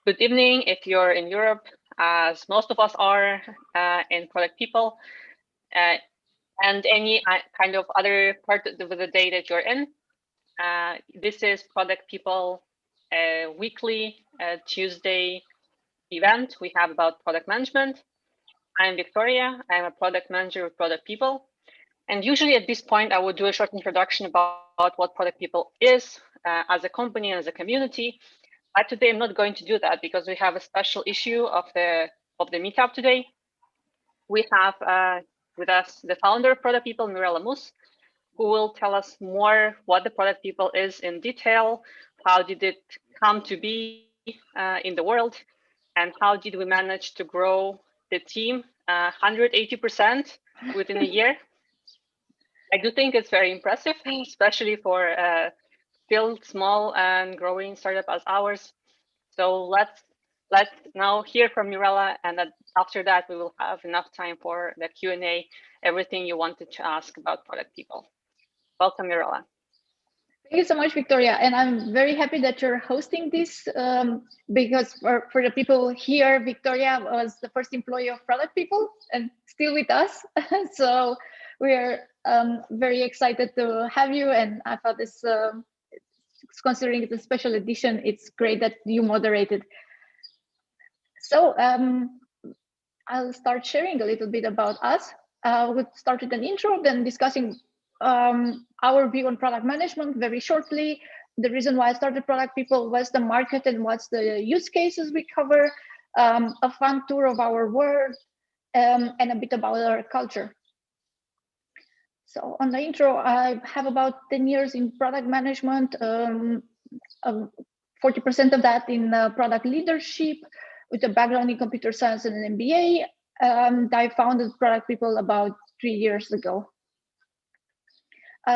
Good evening if you're in Europe, as most of us are in product people, uh, and any kind of other part of the day that you're in. This is Product People weekly Tuesday event we have about product management. I'm Victoria. I'm a product manager with Product People. And usually at this point, I would do a short introduction about what Product People is as a company and as a community. But today I'm not going to do that because we have a special issue of the meetup today. We have with us the founder of Product People, Mirela Mus, who will tell us more what the Product People is in detail, how did it come to be in the world, and how did we manage to grow the team 180% within a year. I do think it's very impressive, especially for still small and growing startup as ours. So let's now hear from Mirela, and then after that we will have enough time for the Q&A, everything you wanted to ask about Product People. Welcome, Mirela. Thank you so much, Victoria. And I'm very happy that you're hosting this because for the people here, Victoria was the first employee of Product People and still with us. So we're very excited to have you. And I thought this, considering it's a special edition, it's great that you moderated. So I'll start sharing a little bit about us. We'll start with an intro, then discussing our view on product management very shortly. The reason why I started Product People was the market and what's the use cases we cover, a fun tour of our world, and a bit about our culture. So on the intro, I have about 10 years in product management, 40% of that in product leadership, with a background in computer science and an MBA. I founded Product People about 3 years ago.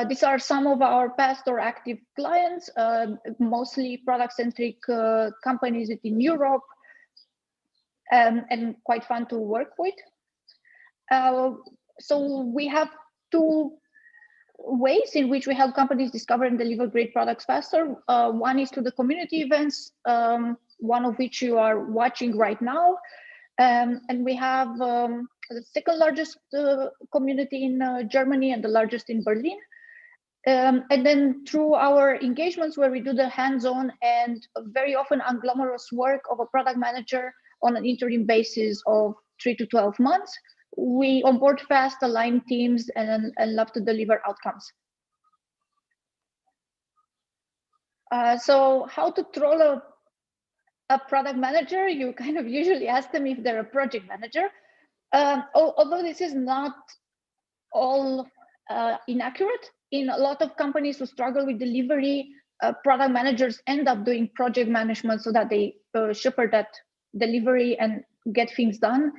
These are some of our past or active clients, mostly product-centric companies in Europe, and quite fun to work with. So we have two ways in which we help companies discover and deliver great products faster. One is through the community events, one of which you are watching right now. And we have the second largest community in Germany and the largest in Berlin. And then through our engagements where we do the hands-on and very often unglamorous work of a product manager on an interim basis of 3 to 12 months, we onboard fast, align teams, and love to deliver outcomes. So how to troll a product manager? You kind of usually ask them if they're a project manager. Although this is not all inaccurate, in a lot of companies who struggle with delivery, product managers end up doing project management so that they shepherd that delivery and get things done.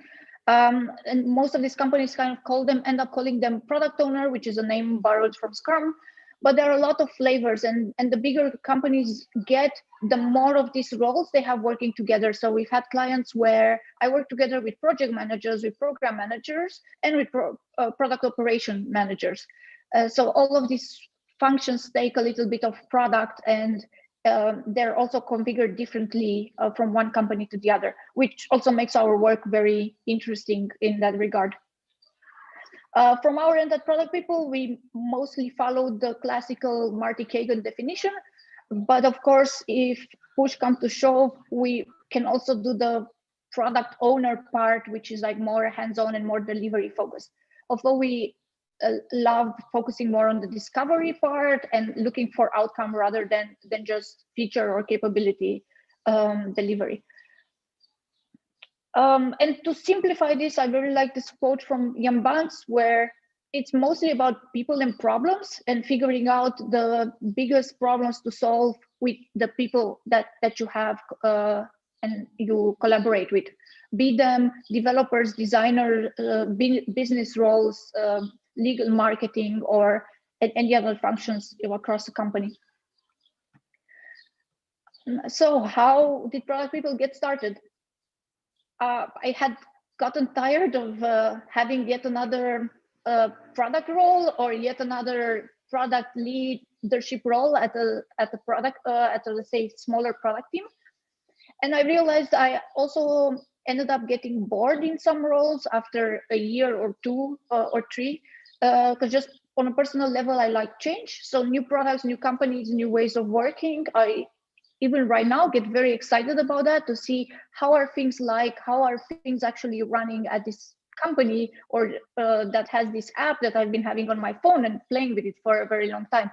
And most of these companies kind of end up calling them product owner, which is a name borrowed from Scrum. But there are a lot of flavors, and the bigger companies get, the more of these roles they have working together. So we've had clients where I work together with project managers, with program managers, and with product operation managers. So all of these functions take a little bit of product, and they're also configured differently from one company to the other, which also makes our work very interesting in that regard. From our end at Product People, we mostly follow the classical Marty Kagan definition, but of course, if push comes to shove, we can also do the product owner part, which is like more hands-on and more delivery focused. Although we love focusing more on the discovery part and looking for outcome rather than just feature or capability delivery. And to simplify this, I very like this quote from Jan Banks, where it's mostly about people and problems and figuring out the biggest problems to solve with the people that you have and you collaborate with, be them developers, designers, business roles, legal, marketing, or any other functions across the company. So how did Product People get started? I had gotten tired of having yet another product role or yet another product leadership role at a product at a, let's say, smaller product team. And I realized I also ended up getting bored in some roles after a year or two or three, because just on a personal level, I like change. So new products, new companies, new ways of working. I even right now get very excited about that, to see how are things like, how are things actually running at this company, or that has this app that I've been having on my phone and playing with it for a very long time.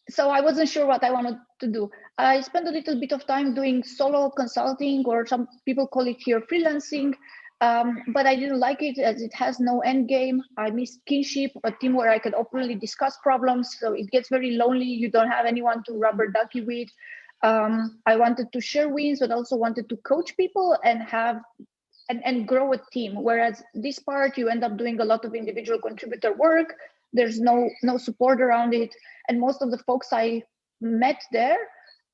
So I wasn't sure what I wanted to do. I spent a little bit of time doing solo consulting, or some people call it here freelancing, but I didn't like it as it has no end game. I missed kinship, a team where I could openly discuss problems. So it gets very lonely. You don't have anyone to rubber ducky with. I wanted to share wins, but also wanted to coach people and have and grow a team. Whereas this part, you end up doing a lot of individual contributor work. There's no support around it, and most of the folks I met there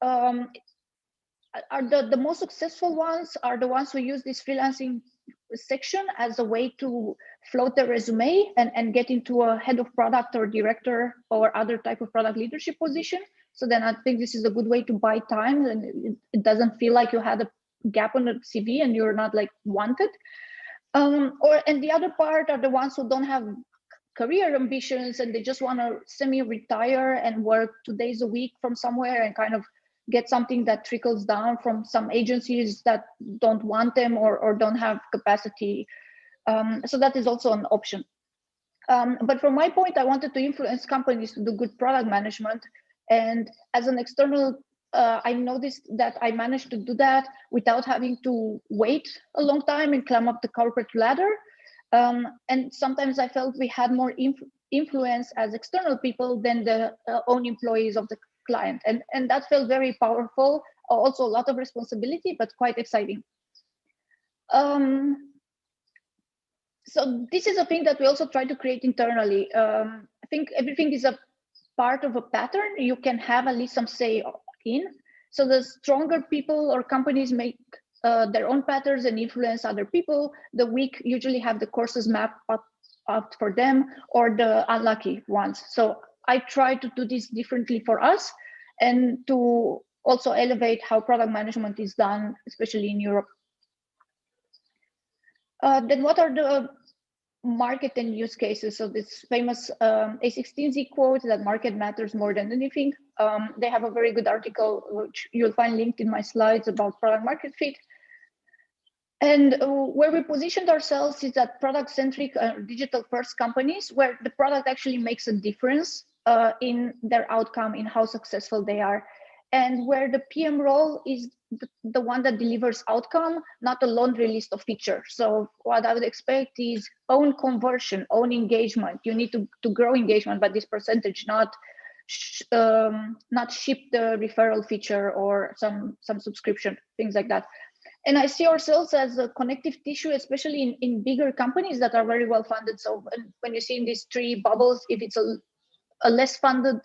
are the most successful ones are the ones who use this freelancing section as a way to float their resume and get into a head of product or director or other type of product leadership position. So then I think this is a good way to buy time, and it doesn't feel like you had a gap on the CV and you're not like wanted. And the other part are the ones who don't have career ambitions and they just want to semi-retire and work 2 days a week from somewhere and kind of get something that trickles down from some agencies that don't want them or don't have capacity. So that is also an option. But from my point, I wanted to influence companies to do good product management. And as an external, I noticed that I managed to do that without having to wait a long time and climb up the corporate ladder. And sometimes I felt we had more influence as external people than the own employees of the client. And that felt very powerful, also a lot of responsibility, but quite exciting. So this is a thing that we also try to create internally. I think everything is a part of a pattern you can have at least some say in. So the stronger people or companies make their own patterns and influence other people. The weak usually have the courses mapped up for them, or the unlucky ones. So I try to do this differently for us, and to also elevate how product management is done, especially in Europe. Then what are the market and use cases? So this famous A16Z quote that market matters more than anything. They have a very good article, which you'll find linked in my slides, about product market fit. And where we positioned ourselves is that product-centric digital-first companies, where the product actually makes a difference in their outcome, in how successful they are, and where the PM role is the one that delivers outcome, not a laundry list of features. So what I would expect is own conversion, own engagement. You need to grow engagement by this percentage, not ship the referral feature or some subscription, things like that. And I see ourselves as a connective tissue, especially in bigger companies that are very well funded. So when you see in these three bubbles, if it's a less funded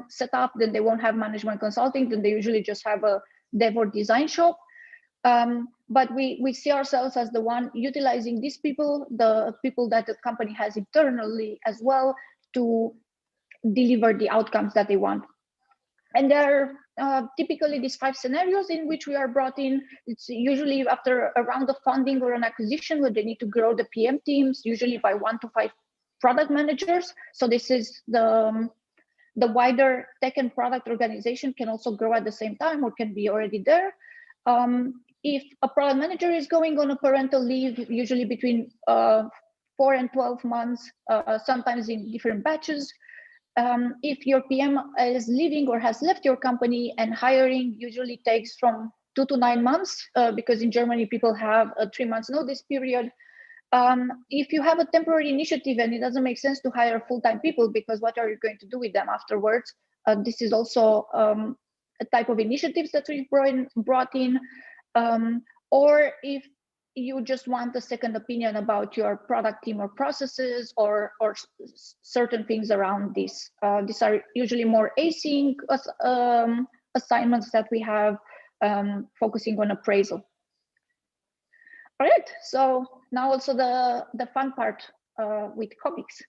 setup, then they won't have management consulting, then they usually just have a dev or design shop. But we see ourselves as the one utilizing these people, the people that the company has internally as well, to deliver the outcomes that they want. And there are typically these 5 scenarios in which we are brought in. It's usually after a round of funding or an acquisition where they need to grow the PM teams, usually by 1 to 5 product managers. So this is the wider tech and product organization can also grow at the same time, or can be already there. If a product manager is going on a parental leave, usually between 4 and 12 months, sometimes in different batches. If your PM is leaving or has left your company, and hiring usually takes from 2 to 9 months, because in Germany people have a 3 months notice period. If you have a temporary initiative and it doesn't make sense to hire full-time people, because what are you going to do with them afterwards? This is also a type of initiatives that we've brought in. Or if you just want a second opinion about your product team or processes, or certain things around this. These are usually more async assignments that we have, focusing on appraisal. All right, so now also the fun part with comics.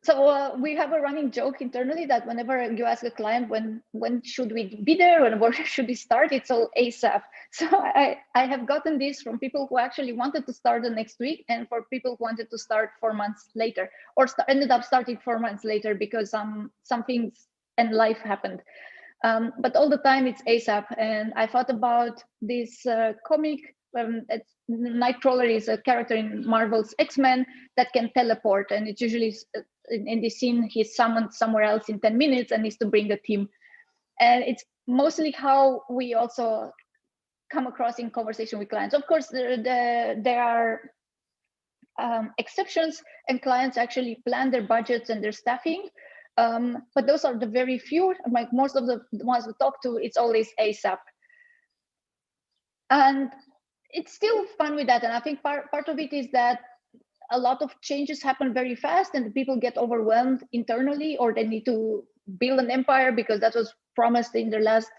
So we have a running joke internally that whenever you ask a client when should we be there and where should we start, it's all ASAP. So I have gotten this from people who actually wanted to start the next week, and for people who wanted to start 4 months later, or ended up starting 4 months later because some things and life happened. But all the time it's ASAP. And I thought about this comic. Nightcrawler is a character in Marvel's X-Men that can teleport, and it's usually in this scene he's summoned somewhere else in 10 minutes and needs to bring the team. And it's mostly how we also come across in conversation with clients. Of course, there are exceptions, and clients actually plan their budgets and their staffing. But those are the very few. Like most of the ones we talk to, it's always ASAP. And it's still fun with that. And I think part of it is that a lot of changes happen very fast and people get overwhelmed internally, or they need to build an empire because that was promised in their last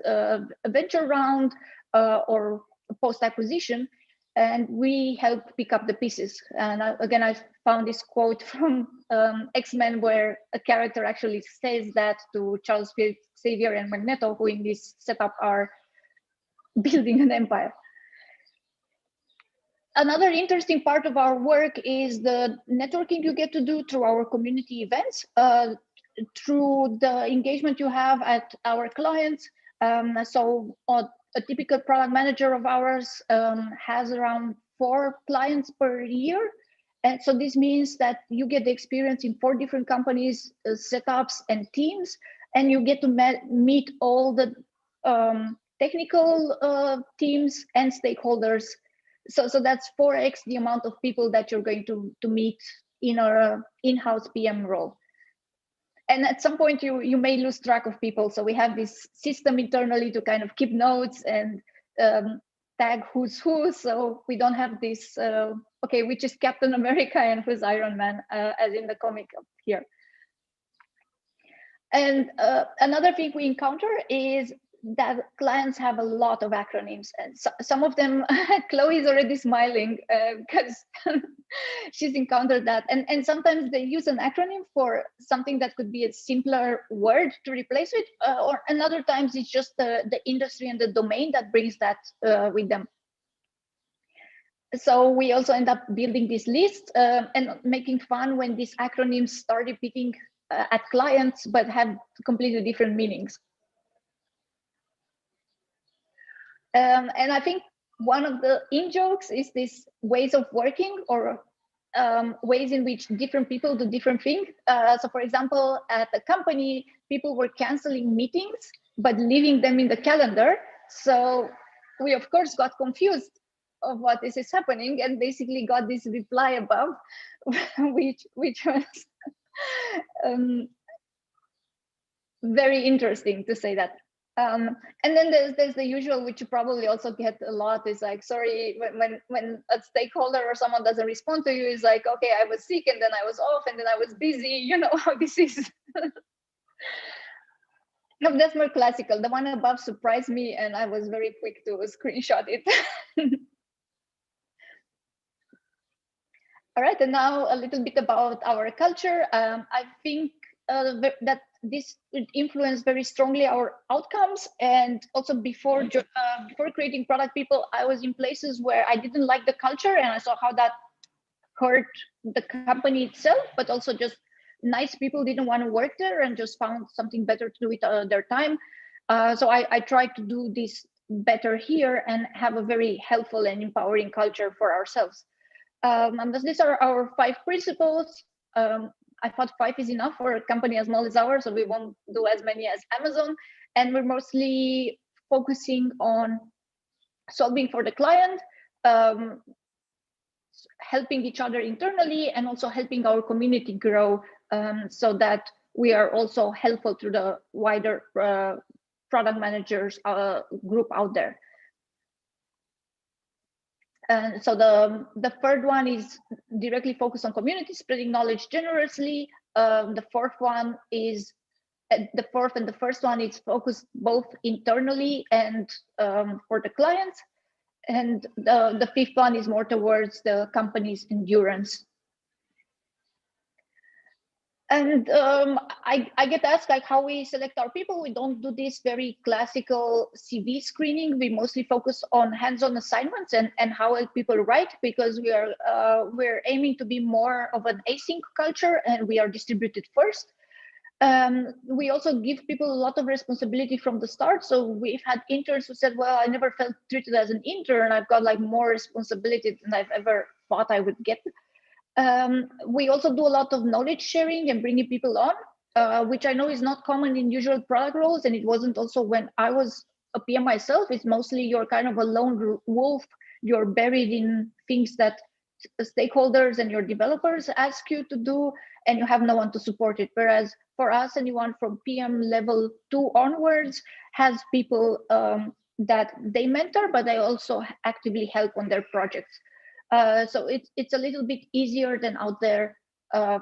venture round or post-acquisition. And we help pick up the pieces. And again, I found this quote from X-Men where a character actually says that to Charles Xavier and Magneto, who in this setup are building an empire. Another interesting part of our work is the networking you get to do through our community events, through the engagement you have at our clients. So a typical product manager of ours has around 4 clients per year. And so this means that you get the experience in 4 different companies, setups and teams, and you get to meet all the technical teams and stakeholders. So that's 4x the amount of people that you're going to meet in our in-house PM role. And at some point you may lose track of people. So we have this system internally to kind of keep notes and tag who's who. So we don't have this, okay, which is Captain America and who's Iron Man, as in the comic up here. And another thing we encounter is that clients have a lot of acronyms, and some of them, Chloe is already smiling because she's encountered that. And sometimes they use an acronym for something that could be a simpler word to replace it, and other times it's just the industry and the domain that brings that with them. So we also end up building this list and making fun when these acronyms start repeating at clients, but have completely different meanings. And I think one of the in-jokes is this ways of working, or ways in which different people do different things. So for example, at the company, people were canceling meetings, but leaving them in the calendar. So we of course got confused of what this is happening, and basically got this reply above, which was very interesting to say that. And then there's the usual, which you probably also get a lot, is like, sorry, when a stakeholder or someone doesn't respond to you, is like, okay, I was sick and then I was off and then I was busy. You know how this is. No, that's more classical. The one above surprised me and I was very quick to screenshot it. All right, and now a little bit about our culture. I think that this would influence very strongly our outcomes. And also before creating product people, I was in places where I didn't like the culture, and I saw how that hurt the company itself, but also just nice people didn't want to work there and just found something better to do with their time. So I tried to do this better here and have a very helpful and empowering culture for ourselves. And these are our 5 principles. I thought 5 is enough for a company as small as ours, so we won't do as many as Amazon. And we're mostly focusing on solving for the client, helping each other internally, and also helping our community grow, so that we are also helpful to the wider product managers group out there. And so the third one is directly focused on community, spreading knowledge generously. The fourth one is the fourth and the first one is focused both internally and for the clients. And the fifth one is more towards the company's endurance. And I get asked like how we select our people. We don't do this very classical CV screening. We mostly focus on hands-on assignments and how people write, because we're aiming to be more of an async culture, and we are distributed first. We also give people a lot of responsibility from the start. So we've had interns who said, well, I never felt treated as an intern. I've got like more responsibility than I've ever thought I would get. We also do a lot of knowledge sharing and bringing people on, which I know is not common in usual product roles. And it wasn't also when I was a PM myself. It's mostly you're kind of a lone wolf. You're buried in things that stakeholders and your developers ask you to do, and you have no one to support it. Whereas for us, anyone from PM level 2 onwards has people that they mentor, but they also actively help on their projects. So it's a little bit easier than out there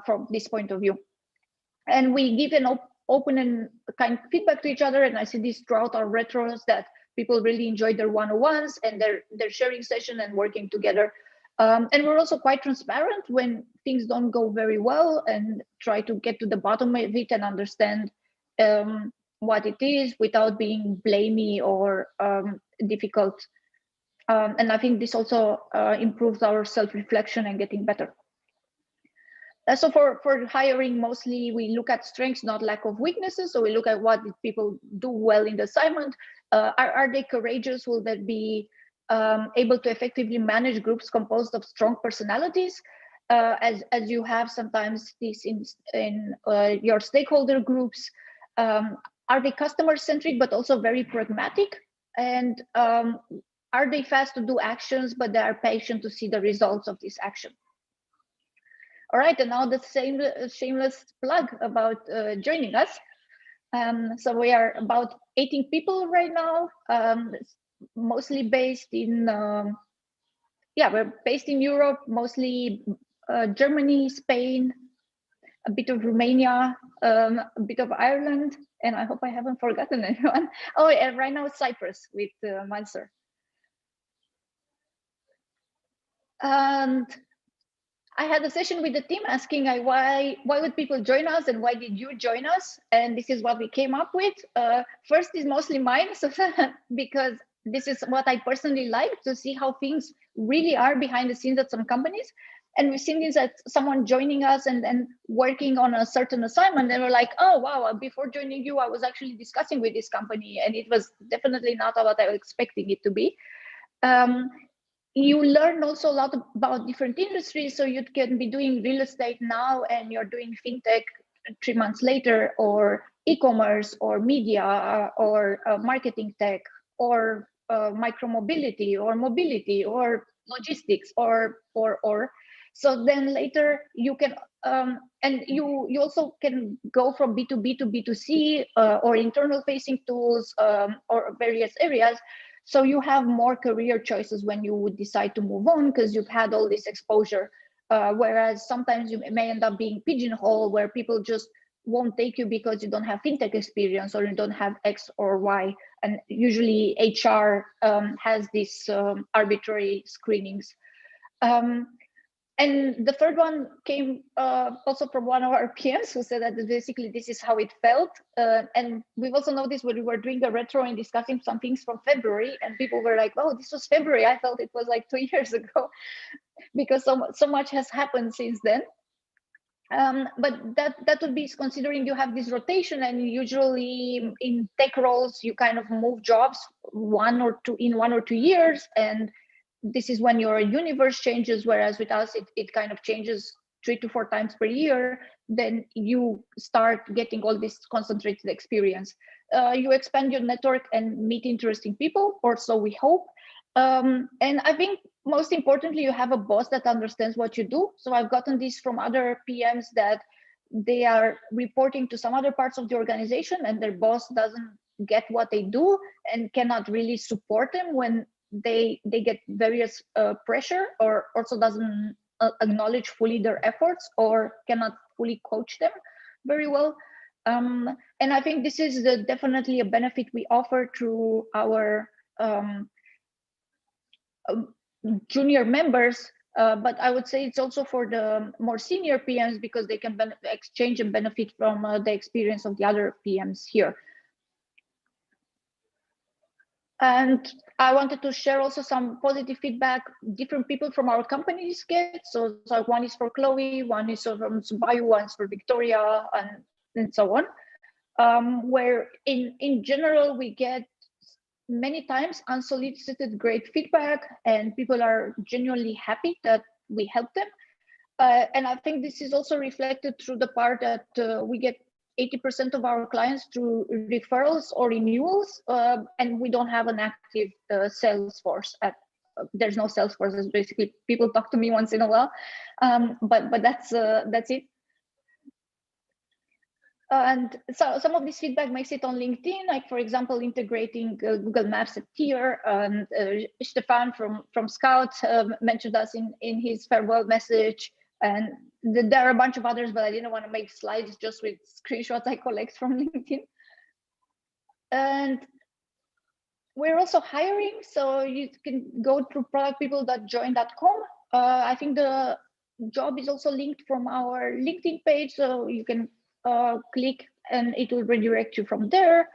from this point of view. And we give an open and kind feedback to each other. And I see this throughout our retros that people really enjoy their one-on-ones and their sharing session and working together. And we're also quite transparent when things don't go very well, and try to get to the bottom of it and understand what it is without being blamey or difficult. And I think this also improves our self-reflection and getting better. So for hiring, mostly we look at strengths, not lack of weaknesses. So we look at what did people do well in the assignment. Are they courageous? Will they be able to effectively manage groups composed of strong personalities? As you have sometimes this in your stakeholder groups. Are they customer-centric, but also very pragmatic? And are they fast to do actions, but they are patient to see the results of this action? All right, and now the same shameless plug about joining us. So we are about 18 people right now, mostly based in, we're based in Europe, mostly Germany, Spain, a bit of Romania, a bit of Ireland, and I hope I haven't forgotten anyone. Oh, and right now Cyprus with Mansour. And I had a session with the team asking why would people join us and why did you join us? And this is what we came up with. First is mostly mine, so because this is what I personally like to see how things really are behind the scenes at some companies. And we've seen this at someone joining us and then working on a certain assignment. And we're like, oh, wow, before joining you, I was actually discussing with this company, and it was definitely not what I was expecting it to be. You learn also a lot about different industries. So you can be doing real estate now and you're doing fintech 3 months later, or e-commerce, or media, or marketing tech, or micromobility, or mobility, or logistics, or. So then later you can, and you also can go from B2B to B2C, or internal facing tools, or various areas. So you have more career choices when you would decide to move on, because you've had all this exposure. Whereas sometimes you may end up being pigeonholed, where people just won't take you because you don't have fintech experience or you don't have X or Y. And usually HR has these arbitrary screenings. And the third one came also from one of our PMs, who said that basically this is how it felt. And we've also noticed when we were doing the retro and discussing some things from February, and people were like, oh, this was February. I felt it was like 2 years ago, because so much has happened since then. But that would be considering you have this rotation, and usually in tech roles, you kind of move jobs in 1 or 2 years. And this is when your universe changes, whereas with us, it kind of changes 3 to 4 times per year. Then you start getting all this concentrated experience. You expand your network and meet interesting people, or so we hope. And I think most importantly, you have a boss that understands what you do. So I've gotten this from other PMs that they are reporting to some other parts of the organization, and their boss doesn't get what they do and cannot really support them when they get various pressure, or also doesn't acknowledge fully their efforts, or cannot fully coach them very well. And I think this is definitely a benefit we offer through our junior members, But I would say it's also for the more senior PMs because they can exchange and benefit from the experience of the other PMs here. And I wanted to share also some positive feedback different people from our companies get. So one is for Chloe, one is from Subayu, one is for Victoria, and so on. Where in general, we get many times unsolicited great feedback and people are genuinely happy that we help them. And I think this is also reflected through the part that we get 80% of our clients through referrals or renewals, and we don't have an active sales force. There's no sales force. It's basically people talk to me once in a while, but that's it. And so some of this feedback makes it on LinkedIn, like for example, integrating Google Maps at tier. And Stefan from Scout mentioned us in his farewell message. And there are a bunch of others, but I didn't want to make slides just with screenshots I collect from LinkedIn. And we're also hiring, so you can go through productpeople.join.com. I think the job is also linked from our LinkedIn page, so you can click and it will redirect you from there.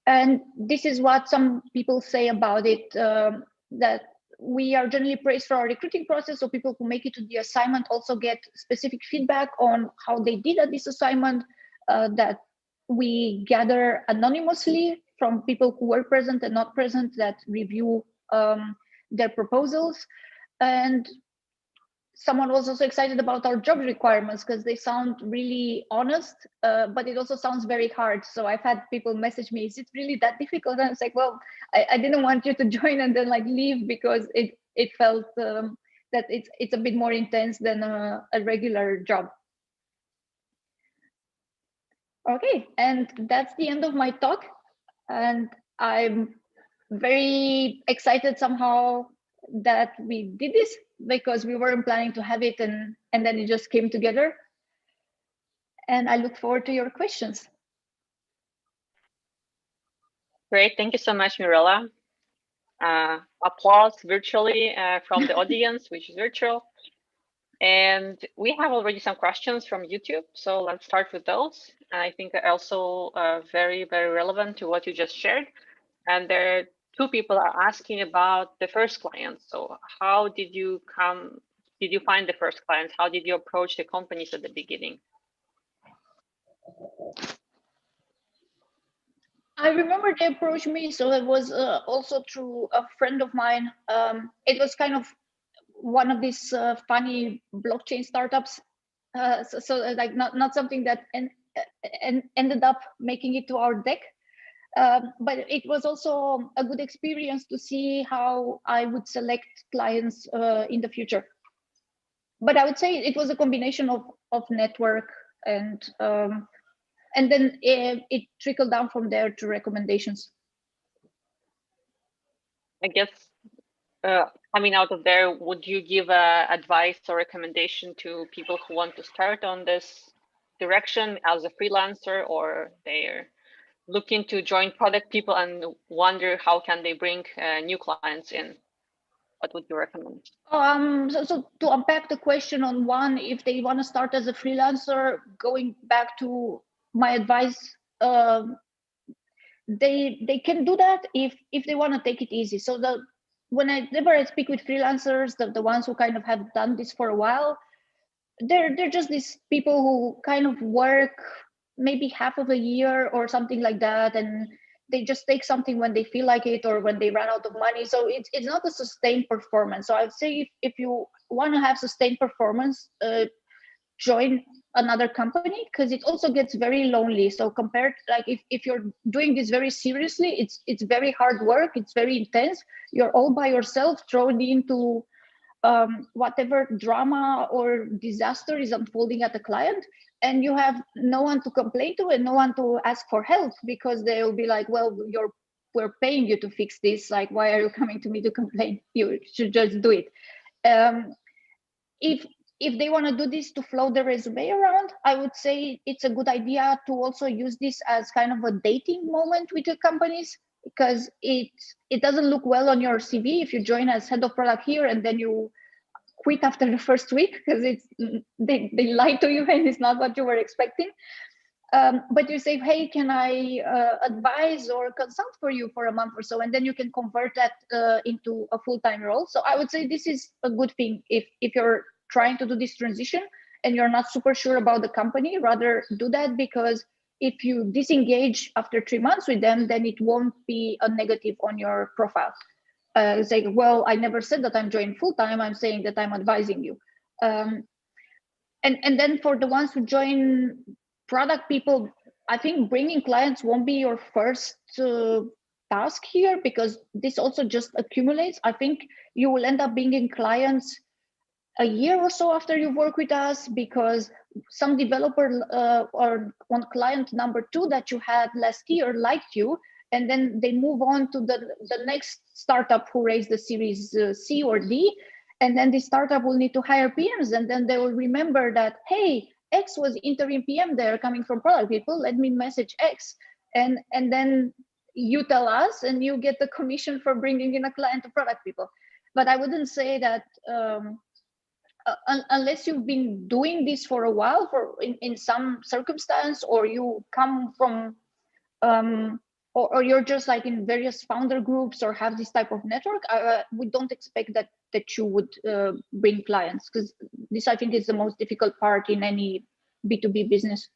And this is what some people say about it, that we are generally praised for our recruiting process. So people who make it to the assignment also get specific feedback on how they did at this assignment, that we gather anonymously from people who were present and not present that review their proposals. And someone was also excited about our job requirements because they sound really honest, but it also sounds very hard. So I've had people message me, is it really that difficult? And it's like, well, I didn't want you to join and then like leave because it felt that it's a bit more intense than a regular job. Okay, and that's the end of my talk. And I'm very excited somehow that we did this because we weren't planning to have it and then it just came together. And I look forward to your questions. Great, thank you so much, Mirela. Applause virtually from the audience, which is virtual. And we have already some questions from YouTube, so let's start with those. I think they're also very, very relevant to what you just shared. And there are two people are asking about the first client. So how did you find the first clients? How did you approach the companies at the beginning? I remember they approached me, so it was also through a friend of mine. It was kind of one of these funny blockchain startups. So like not something that ended up making it to our deck. But it was also a good experience to see how I would select clients in the future. But I would say it was a combination of network and then it trickled down from there to recommendations. I guess coming out of there, would you give advice or recommendation to people who want to start on this direction as a freelancer, or they're looking to join product people and wonder how can they bring new clients in? What would you recommend? So to unpack the question on one, if they want to start as a freelancer, going back to my advice, they can do that if they want to take it easy. So whenever I speak with freelancers, the ones who kind of have done this for a while, they're just these people who kind of work maybe half of a year or something like that, and they just take something when they feel like it or when they run out of money. So it's not a sustained performance. So I'd say if you want to have sustained performance, join another company, because it also gets very lonely. So compared, like if you're doing this very seriously, it's very hard work, it's very intense. You're all by yourself, thrown into whatever drama or disaster is unfolding at the client, and you have no one to complain to and no one to ask for help, because they'll be like, well, we're paying you to fix this, like why are you coming to me to complain? You should just do it. If they want to do this to float their resume around, I would say it's a good idea to also use this as kind of a dating moment with your companies, because it doesn't look well on your CV if you join as head of product here and then you quit after the first week because they lie to you and it's not what you were expecting. But you say, hey, can I advise or consult for you for a month or so? And then you can convert that into a full-time role. So I would say this is a good thing if you're trying to do this transition and you're not super sure about the company, rather do that, because if you disengage after 3 months with them, then it won't be a negative on your profile. It's like, well, I never said that I'm joining full-time, I'm saying that I'm advising you. And then for the ones who join product people, I think bringing clients won't be your first task here, because this also just accumulates. I think you will end up bringing clients a year or so after you work with us, because some developer or on client number 2 that you had last year liked you, and then they move on to the next startup who raised the series C or D, and then the startup will need to hire PMs, and then they will remember that, hey, X was interim PM there coming from product people, let me message X, and then you tell us and you get the commission for bringing in a client to product people. But I wouldn't say that unless you've been doing this for a while, in some circumstance, or you come from or you're just like in various founder groups or have this type of network, we don't expect that you would bring clients, because this, I think, is the most difficult part in any B2B business.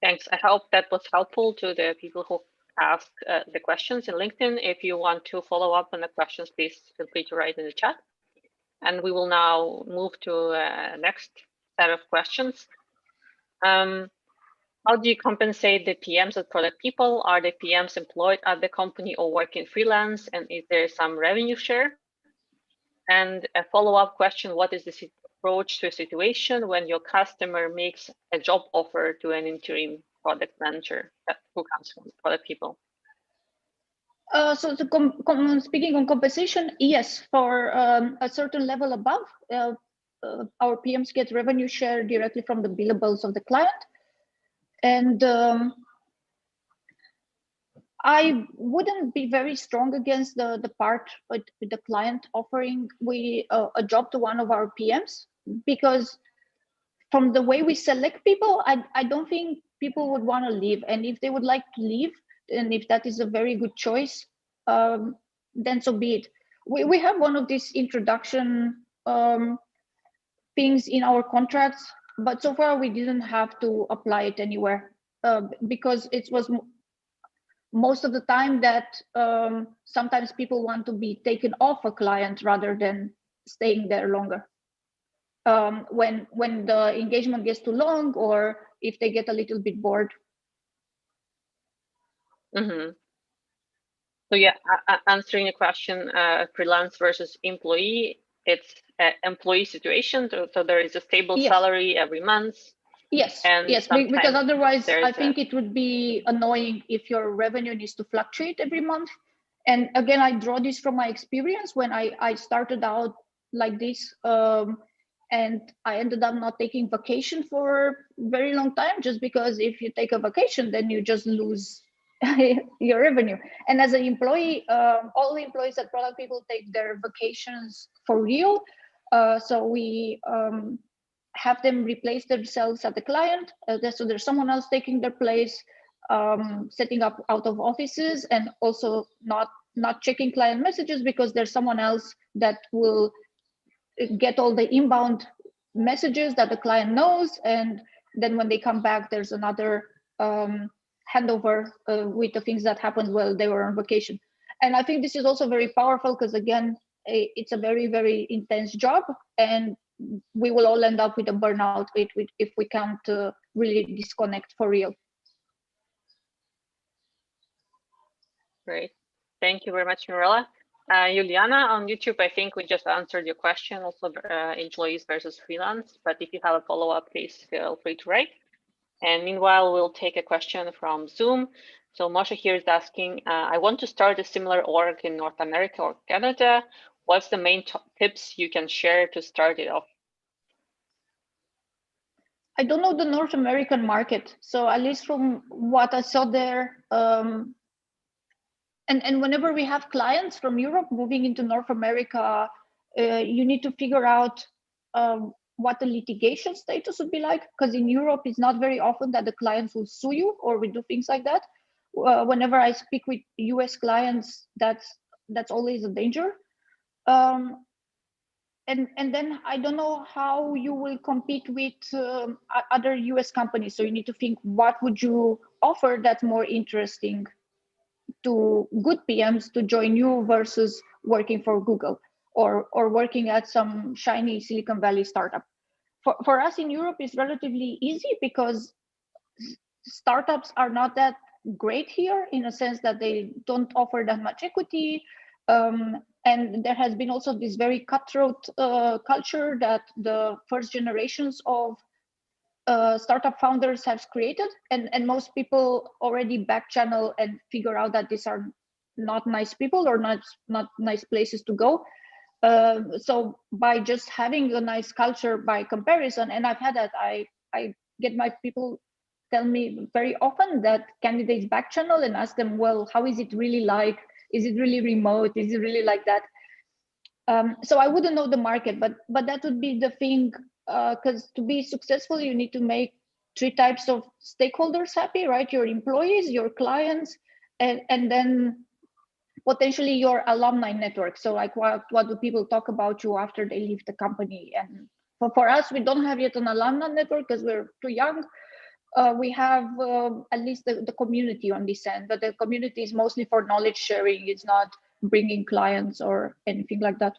Thanks. I hope that was helpful to the people who asked the questions in LinkedIn. If you want to follow up on the questions, please feel free to write in the chat. And we will now move to next set of questions. How do you compensate the PMs at product people? Are the PMs employed at the company or working freelance? And is there some revenue share? And a follow-up question, what is the approach to a situation when your customer makes a job offer to an interim product manager who comes from product people? So speaking on compensation, yes, for a certain level above, our PMs get revenue share directly from the billables of the client. And I wouldn't be very strong against the part with the client offering a job to one of our PMs, because from the way we select people, I don't think people would want to leave. And if they would like to leave, and if that is a very good choice, then so be it. We have one of these introduction things in our contracts, but so far we didn't have to apply it anywhere, because it was most of the time that sometimes people want to be taken off a client rather than staying there longer. When the engagement gets too long, or if they get a little bit bored. So yeah, answering the question, freelance versus employee, it's an employee situation. So there is a stable salary every month. Yes, yes, because otherwise I think it would be annoying if your revenue needs to fluctuate every month. And again, I draw this from my experience when I started out like this, and I ended up not taking vacation for a very long time, just because if you take a vacation, then you just lose your revenue. And as an employee, all the employees at product people take their vacations for real. So we have them replace themselves at the client. So there's someone else taking their place, setting up out of offices, and also not checking client messages, because there's someone else that will get all the inbound messages that the client knows. And then when they come back, there's another handover with the things that happened while they were on vacation. And I think this is also very powerful, because again, it's a very, very intense job, and we will all end up with a burnout if we can't really disconnect for real. Great. Thank you very much, Mirela. Juliana, on YouTube, I think we just answered your question, also employees versus freelance. But if you have a follow-up, please feel free to write. And meanwhile, we'll take a question from Zoom. So Moshe here is asking, I want to start a similar org in North America or Canada. What's the main tips you can share to start it off? I don't know the North American market. So at least from what I saw there, And whenever we have clients from Europe moving into North America, you need to figure out what the litigation status would be like, because in Europe, it's not very often that the clients will sue you or we do things like that. Whenever I speak with US clients, that's always a danger. And then I don't know how you will compete with other US companies. So you need to think, what would you offer that's more interesting to good PMs to join you versus working for Google or working at some shiny Silicon Valley startup. For us in Europe, it's relatively easy because startups are not that great here in a sense that they don't offer that much equity. And there has been also this very cutthroat culture that the first generations of startup founders have created, and most people already back channel and figure out that these are not nice people or not nice places to go. So by just having a nice culture by comparison, and I've had that, I get my people tell me very often that candidates back channel and ask them, well, how is it really like? Is it really remote? Is it really like that? So I wouldn't know the market, but that would be the thing, because to be successful, you need to make three types of stakeholders happy, right? Your employees, your clients, and then potentially your alumni network. So like what do people talk about you after they leave the company? And for us, we don't have yet an alumni network because we're too young. We have at least the community on this end, but the community is mostly for knowledge sharing. It's not bringing clients or anything like that.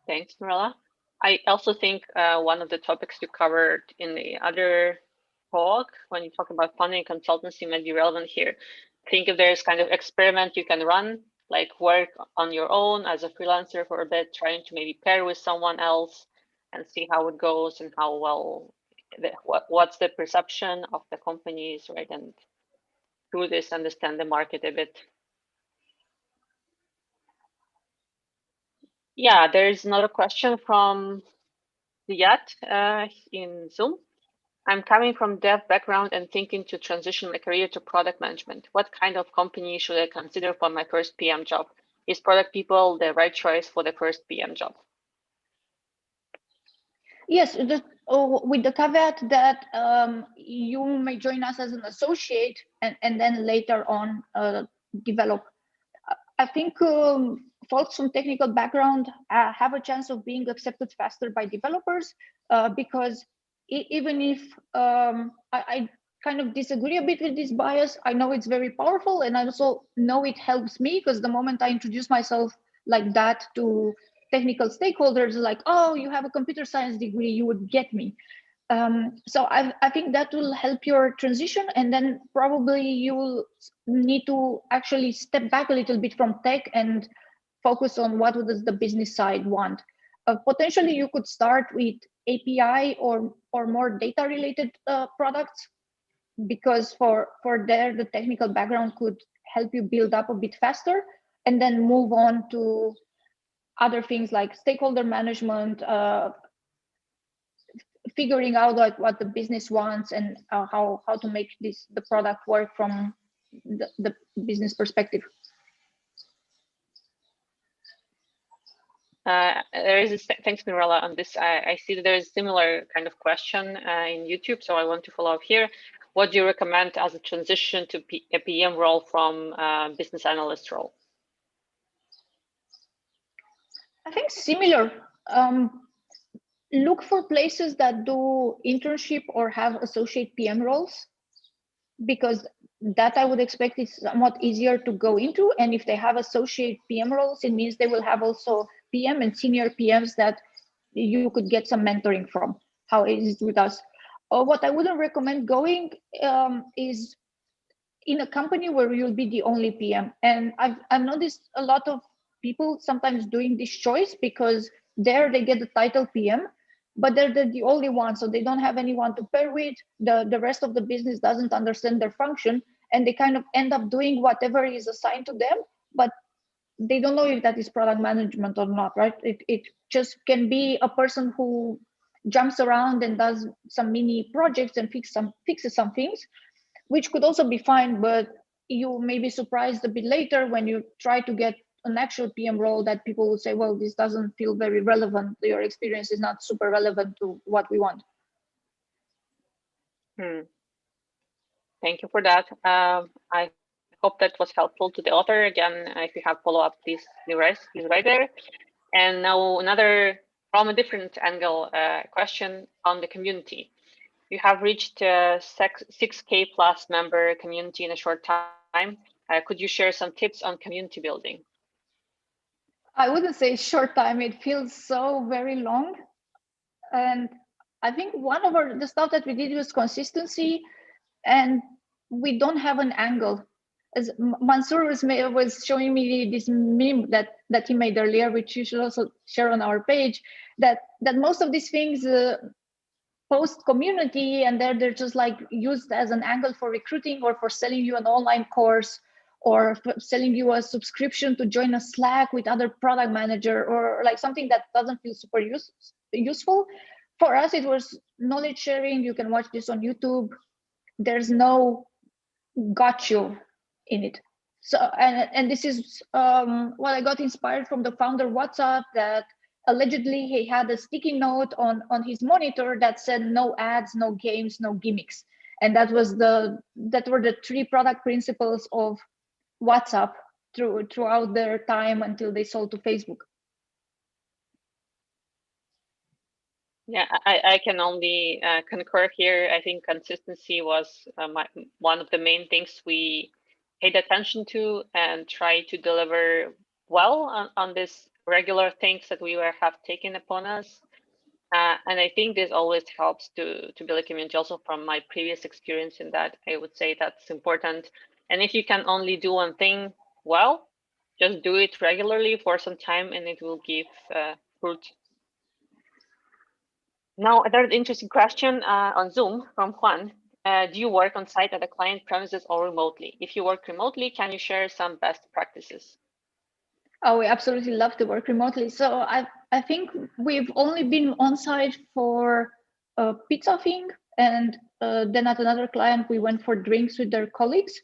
Thanks, Mirela. I also think one of the topics you covered in the other talk, when you talk about funding consultancy, might be relevant here. Think if there's kind of experiment you can run, like work on your own as a freelancer for a bit, trying to maybe pair with someone else and see how it goes and how well, what's the perception of the companies, right? And through this, understand the market a bit. Yeah, there's another question from Ziad in Zoom. I'm coming from dev background and thinking to transition my career to product management. What kind of company should I consider for my first PM job? Is product people the right choice for the first PM job? Yes, with the caveat that you may join us as an associate and then later on develop. I think folks from technical background have a chance of being accepted faster by developers because even if I kind of disagree a bit with this bias, I know it's very powerful, and I also know it helps me because the moment I introduce myself like that to technical stakeholders, like, oh, you have a computer science degree, you would get me. So I think that will help your transition, and then probably you will need to actually step back a little bit from tech and focus on what does the business side want. Potentially, you could start with API or more data related products, because for there the technical background could help you build up a bit faster, and then move on to other things like stakeholder management, figuring out like what the business wants and how to make the product work from the business perspective. There is thanks, Mirela, on this. I see that there is a similar kind of question in YouTube, so I want to follow up here. What do you recommend as a transition to a PM role from business analyst role? I think similar. Look for places that do internship or have associate PM roles, because that I would expect is somewhat easier to go into. And if they have associate PM roles, it means they will have also PM and senior PMs that you could get some mentoring from. How is it with us? What I wouldn't recommend going is in a company where you'll be the only PM. And I've noticed a lot of people sometimes doing this choice because there they get the title PM, but they're the only one, so they don't have anyone to pair with. The rest of the business doesn't understand their function, and they kind of end up doing whatever is assigned to them, but they don't know if that is product management or not, right? It just can be a person who jumps around and does some mini projects and fixes some things. which could also be fine, but you may be surprised a bit later when you try to get an actual PM role that people will say, well, this doesn't feel very relevant. Your experience is not super relevant to what we want. Thank you for that. I hope that was helpful to the author. Again, if you have follow-up, please write there. And now another, from a different angle, question on the community. You have reached 6K plus member community in a short time. Could you share some tips on community building? I wouldn't say short time. It feels so very long. And I think one of the stuff that we did was consistency, and we don't have an angle. As Mansoor was showing me this meme that he made earlier, which you should also share on our page, that most of these things post community, and they're just like used as an angle for recruiting or for selling you an online course or selling you a subscription to join a Slack with other product manager, or like something that doesn't feel super useful. For us, it was knowledge sharing. You can watch this on YouTube. There's no got you in it. So, and this is what I got inspired from the founder WhatsApp, that allegedly he had a sticky note on his monitor that said no ads, no games, no gimmicks. And that were the 3 product principles of WhatsApp throughout their time until they sold to Facebook. Yeah, I can only concur here. I think consistency was one of the main things we paid attention to and try to deliver well on this regular things that we have taken upon us. And I think this always helps to build a community. Also from my previous experience in that, I would say that's important. And if you can only do one thing well, just do it regularly for some time and it will give fruit. Now, another interesting question on Zoom from Juan. Do you work on site at the client premises or remotely? If you work remotely, can you share some best practices? Oh, we absolutely love to work remotely. So I think we've only been on site for a pizza thing, and then at another client we went for drinks with their colleagues.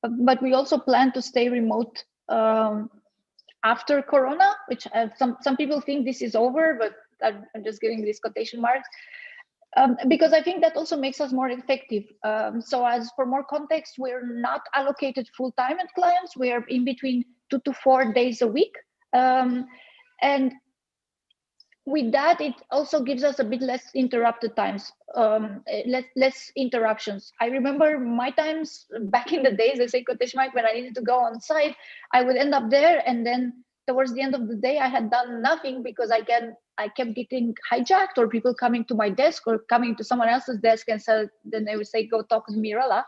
But we also plan to stay remote after Corona, which some people think this is over, but I'm just giving these quotation marks. Because I think that also makes us more effective. So as for more context, we're not allocated full time at clients. We are in between 2 to 4 days a week. And with that, it also gives us a bit less interrupted times, less interruptions. I remember my times back in the days, I say quotation mark, when I needed to go on site, I would end up there, and then towards the end of the day, I had done nothing because I kept getting hijacked, or people coming to my desk or coming to someone else's desk, and so then they would say, go talk to Mirela.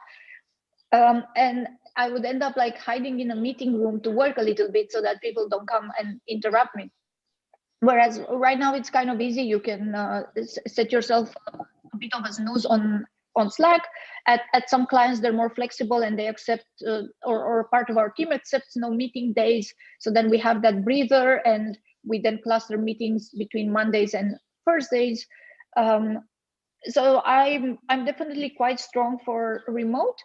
And I would end up like hiding in a meeting room to work a little bit so that people don't come and interrupt me. Whereas right now it's kind of easy. You can set yourself a bit of a snooze on Slack. At some clients, they're more flexible and they accept, or part of our team accepts no meeting days. So then we have that breather, and we then cluster meetings between Mondays and Thursdays. So I'm definitely quite strong for remote,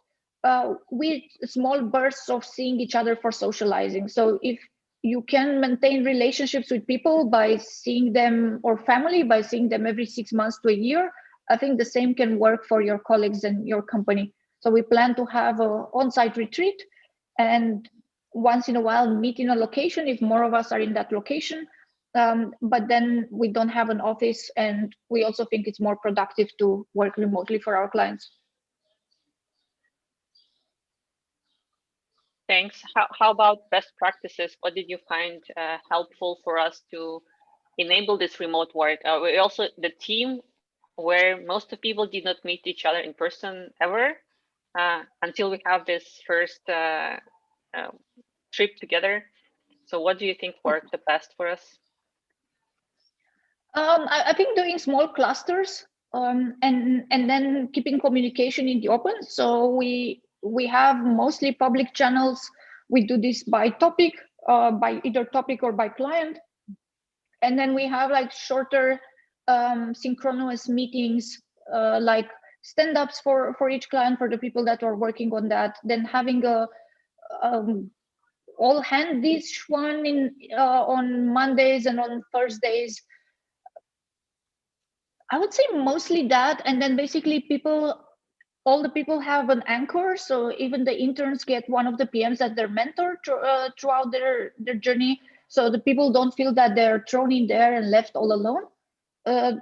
with small bursts of seeing each other for socializing. So if you can maintain relationships with people by seeing them, or family by seeing them every 6 months to a year, I think the same can work for your colleagues and your company. So we plan to have an on-site retreat, and once in a while meet in a location if more of us are in that location. But then we don't have an office, and we also think it's more productive to work remotely for our clients. Thanks. How about best practices? What did you find helpful for us to enable this remote work? We also, the team where most of people did not meet each other in person ever until we have this first trip together. So what do you think worked the best for us? I think doing small clusters, and then keeping communication in the open. So we have mostly public channels. We do this by topic, by either topic or by client. And then we have like shorter synchronous meetings, like stand-ups for each client, for the people that are working on that, then having a all handies one in on Mondays and on Thursdays. I would say mostly that, and then basically all the people have an anchor, so even the interns get one of the PMs as their mentor throughout their journey, so the people don't feel that they're thrown in there and left all alone.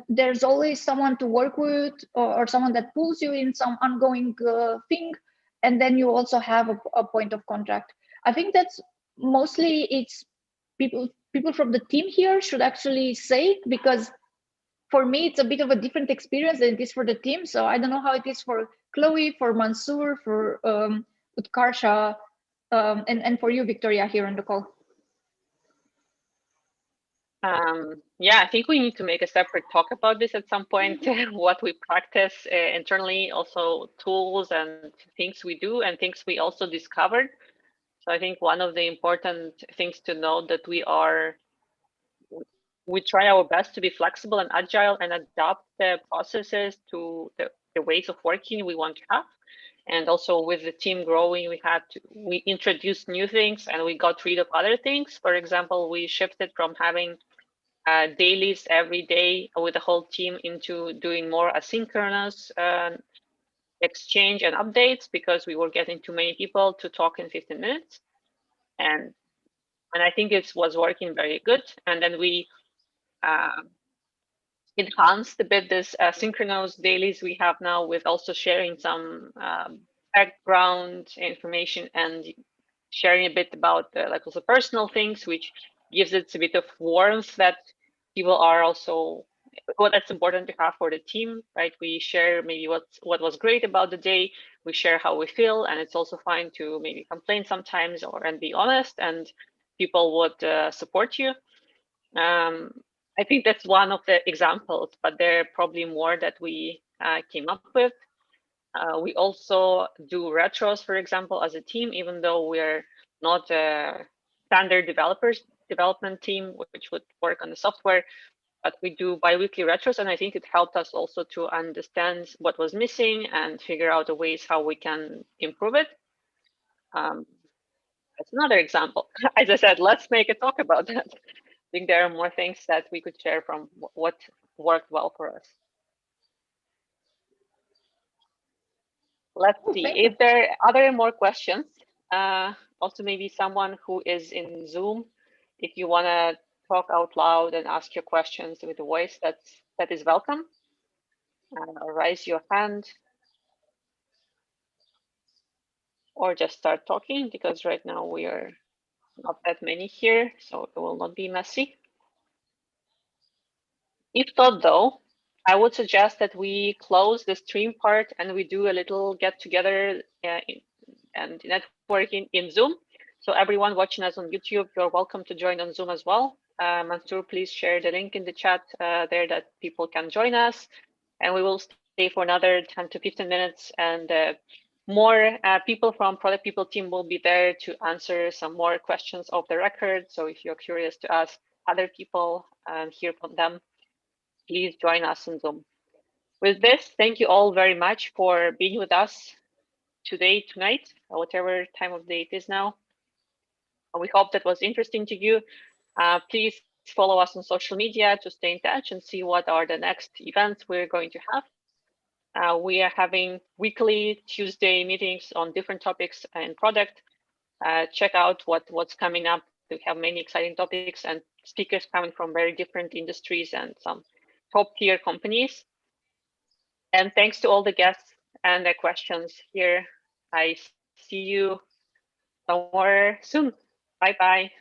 There's always someone to work with, or someone that pulls you in some ongoing thing, and then you also have a point of contact. I think that's mostly it's people from the team here should actually say, because for me it's a bit of a different experience than it is for the team. So I don't know how it is for Chloe, for Mansoor, for Utkarsha, and for you, Victoria, here on the call. Yeah, I think we need to make a separate talk about this at some point, what we practice internally, also tools and things we do and things we also discovered. So I think one of the important things to know that we try our best to be flexible and agile and adapt the processes to the ways of working we want to have. And also with the team growing, we introduced new things and we got rid of other things. For example, we shifted from having dailies every day with the whole team into doing more asynchronous exchange and updates, because we were getting too many people to talk in 15 minutes. And I think it was working very good. And then we enhanced a bit this synchronous dailies we have now, with also sharing some background information and sharing a bit about like also personal things, which gives it a bit of warmth that people are also, well, that's important to have for the team, right? We share maybe what was great about the day, we share how we feel, and it's also fine to maybe complain sometimes and be honest, and people would support you. I think that's one of the examples, but there are probably more that we came up with. We also do retros, for example, as a team, even though we're not a standard development team, which would work on the software, but we do bi-weekly retros, and I think it helped us also to understand what was missing and figure out the ways how we can improve it. That's another example. As I said, let's make a talk about that. I think there are more things that we could share from what worked well for us. Let's see if there are other more questions. Also, maybe someone who is in Zoom, if you want to talk out loud and ask your questions with a voice, that is welcome. Raise your hand or just start talking, because right now we are not that many here, so it will not be messy. If not, though, I would suggest that we close the stream part and we do a little get together and networking in Zoom. So everyone watching us on YouTube, you're welcome to join on Zoom as well. Mansoor, please share the link in the chat there that people can join us. And we will stay for another 10 to 15 minutes, and more people from Product People team will be there to answer some more questions off the record. So if you're curious to ask other people and hear from them, please join us on Zoom. With this, thank you all very much for being with us tonight, whatever time of day it is now. We hope that was interesting to you. Please follow us on social media to stay in touch and see what are the next events we're going to have. We are having weekly Tuesday meetings on different topics and product. Check out what's coming up. We have many exciting topics and speakers coming from very different industries and some top tier companies. And thanks to all the guests and their questions here. I see you somewhere soon. Bye-bye.